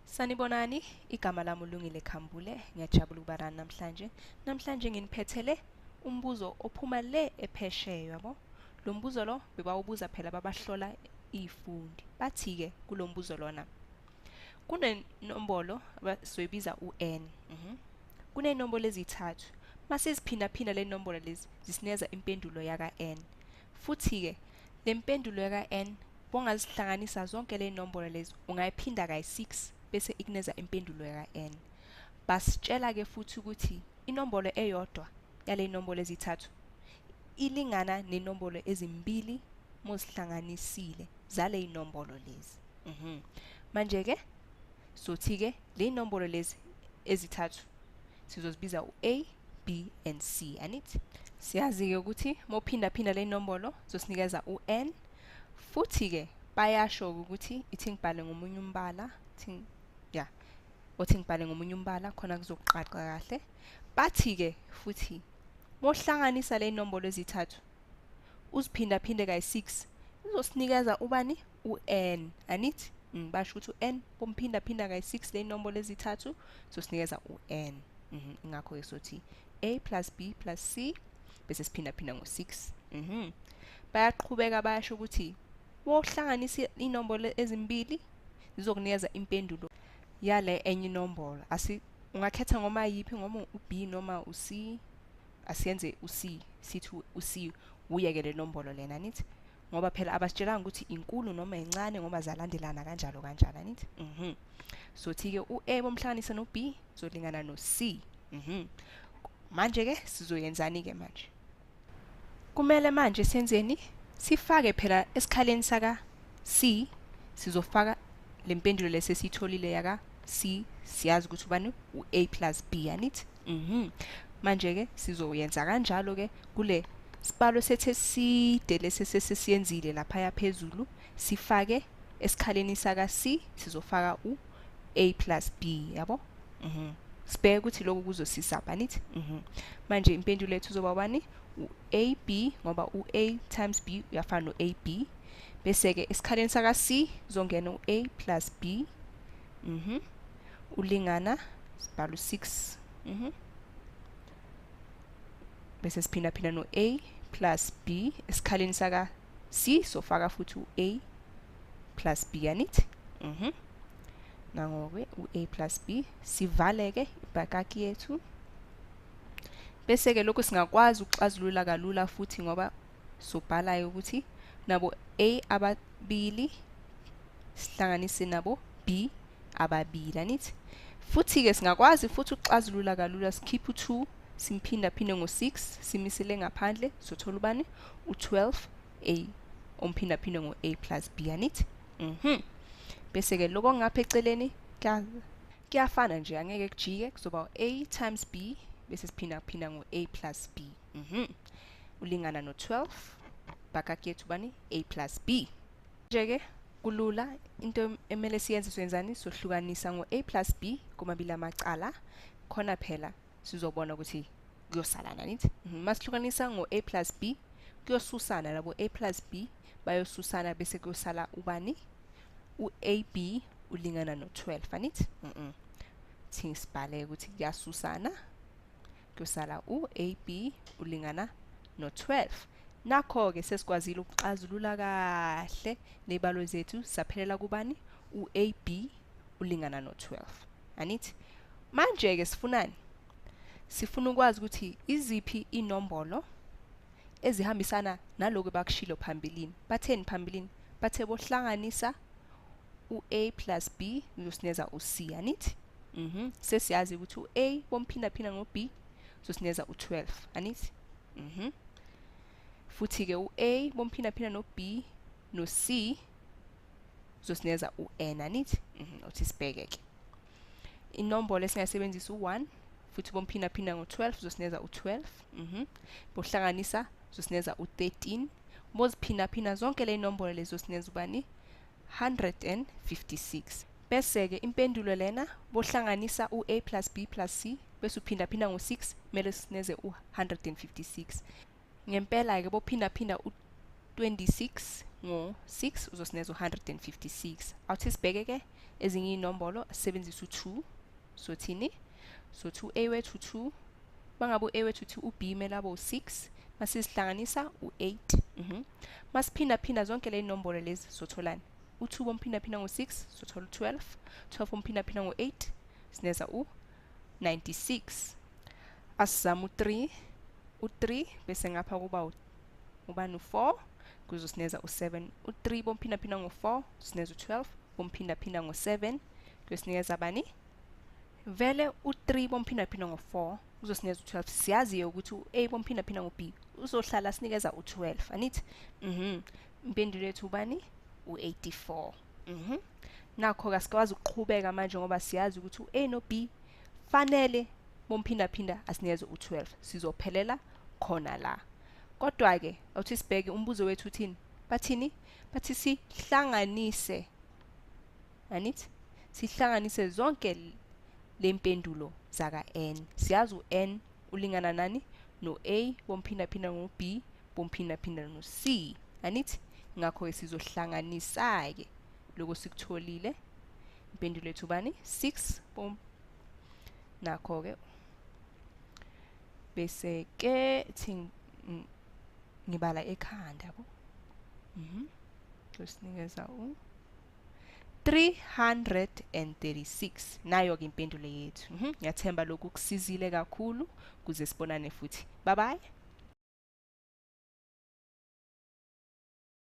Sanibonani, igama lami uLungile Khambule, ngiyajabula ukuba nani namhlanje. Namhlanje nginiphethele umbuzo ophuma le ephesheya yabo. Lo mbuzo lo bebawubuza phela babahlola izifundi. Bathi-ke kulo mbuzo lona kunenombolo soyibiza u-n. Kuney'nombolo ezithathu. Mase siphindaphinda le nombolo lezi zisinikeza impendulo yaka-n. Futhi-ke le mpendulo yaka-n bongazihlanganisa zonke le nombolo lezi ungayiphinda kayi-6 bese ikuneza impendulo yaka-n. Basitshela-ke futhi ukuthi inombolo eyodwa yale nombolo ezithathu ilingana nenombolo ezimbili mozihlanganisile zale inombolo lezi. Manje-ke sothi-ke le nombolo lezi ezithathu sizozibiza u-A, B and C, anithi? Siyazi-ke ukuthi mawuphindaphinda le nombolo zosinikeza u-n. Futhi-ke bayasho ukuthi ithi ngibhale ngomunye umbala, othi ngibhale ngomunye umbala khona kuzoqaqa kahle. Bathi-ke futhi mohlanganisa le nombolo ezithathu uziphindaphinde kayi-6 izosinikeza ubani? U-n, anithi? Basho ukuthi u-n bomphindaphinda kayi-6 le nombolo ezithathu zosinikeza u-n. Ingakho-ke sothi A plus B plus C bese siphindaphinda ngo-6. Bayaqhubeka bayasho ukuthi wohlanganisa inombolo ezimbili zizokunikeza impendulo yale enye inombolo. Ungakhetha ngoma yiphi, ngoma u-B noma u-C. Asiyenze u-C, sithi u-C uyeke le nombolo lena, anithi? Ngoba phela abasitshelanga ukuthi inkulu noma incane ngoba zalandelana kanjalo kanjalo, anithi? Sothi-ke u-A bomhlanganisa no-B zolingana no-C. Manje-ke sizoyenzani-ke manje? Kumele manje senzeni? Sifake phela esikhaleni saka-C sizofaka le mpendulo lesesiyitholile yaka-C. Siyazi ukuthi ubani? U-A plus B, anithi? Manje-ke sizoyenza kanjalo-ke kule sibalo sethu eside lesesiyenzile laphaya phezulu. Sifake esikhaleni saka-C sizofaka u-A plus B, yabo? Sibheke ukuthi lokho kuzosisapha, anithi? Manje impendulo yethu izoba ubani? U-AB ngoba u-A times B uyafana no-AB. Bese-ke esikhaleni saka-C kuzongena u-A plus B. Ulingana sibhala u-6. Bese siphindaphinda no-A plus B. Esikhaleni saka-C sofaka futhi u-A plus B, anithi? Nango-ke u-A plus B. Sivale-ke ibhakaki yethu. Bese-ke lokhu singakwazi ukuxazulula kalula futhi ngoba sobhalayo ukuthi nabo A ababili sihlanganise nabo B ababili, anithi? Futhi-ke singakwazi futhi ukuxazulula kalula sikhiphe u-2 simphindaphinde ngo-6 simisele ngaphandle sothola ubani? U-12A omphindaphinde ngo-A plus B, anithi? Bese-ke lokho ngapha eceleni kuyafana nje, angeke kujike, kuzoba A times B bese siphindaphinda ngo-A plus B. Ulingana no-12. Bhakaki yethu bani? A plus B. Nje-ke kulula, into emele siyenze soyenzani? Sohlukanisa ngo-A plus B kumabili amacala. Khona phela sizobona ukuthi kuyosalana, anithi? Masihlukanisa ngo-A plus B kuyosusana labo A plus B bayosusana bese kuyosala ubani? U-AB ulingana no-12, anithi? Sibhale ukuthi kuyasusana kuyosala u-AB ulingana no-12. Nakho-ke sesikwazile ukuxazulula kahle nezibalo zethu saphelela kubani? U-AB ulingana no-12, anithi? Manje-ke sifunani? Sifuna ukwazi ukuthi iziphi inombolo ezihambisana naloko bakushilo phambilini. Batheni phambilini? Bathe bohlanganisa u-A plus B uzosinikeza u-C, anithi? Sesiyazi ukuthi u-A bomphindaphinda ngo-B uzosinikeza u-12, anithi? Futhi-ke u-A bomphindaphinda no-B no-C uzosinikeza u-N, anithi? Uthi sibheke-ke inombolo esingayisebenzisa u-1 futhi bomphindaphinda ngo-12 uzosinikeza u-12. Bohlanganisa uzosinikeza u-13. Boziphindaphinda zonke le inombolo lezi zosinikeza ubani? 156. Bese-ke impendulo lena bohlanganisa u-A plus B plus C bese uphindaphinda ngo-6 kumele sineze u-156. Ngempela-ke bophindaphinda u-26 ngo-6 uzosinikeza u-156. Awuthi sibheke ke ezinye inombolo asebenzisa u2. So thini? So 2a wethu 2, bangabe u-a wethu 2, u-b mele abe u6, masizihlanganisa u8. Masiphinda zonke le inombolo lezi sotholani? U2 bomphinda ngo6 sothola u12, 12 bomphinda ngo8 sineza u96. Asizama u3, u3 bese ngapha kuba ubani u4 kuzosineza u7. U3 bomphinda ngo4 sineza u12, bomphinda ngo7 kuyosineza bani? Vele u3 bomphinda ngo4 uzosinikeza u12. Siyazi ukuthi u-a bomphinda ngo-b uzohlala sinikeza u12, anithi? Impendulo yethu ubani? U84. Nakho kasikwazi ukuqhubeka manje ngoba siyazi ukuthi u-a no-b fanele bomphinda asinikeze u12. Sizophelela khona la. Kodwa ke awuthi sibheke umbuzo wethu uthini? Bathini? Bathi sihlanganise. Anithi? Sihlanganise zonke lempendulo zaka n. Siyazi u-n ulingana nani? No-a bomphinda ngo-b bomphinda no-c. Anithi? Ngakho ke sizohlanganisa ke lokho sikutholile. Impendulo yethu bani? 6 nakho ke bese ke ngibala ekhanda yabo. Kusinikeza 336. Nayo ke impendulo yethu. Ngiyathemba lokhu kusizile kakhulu kuze sibonane futhi. Bye bye.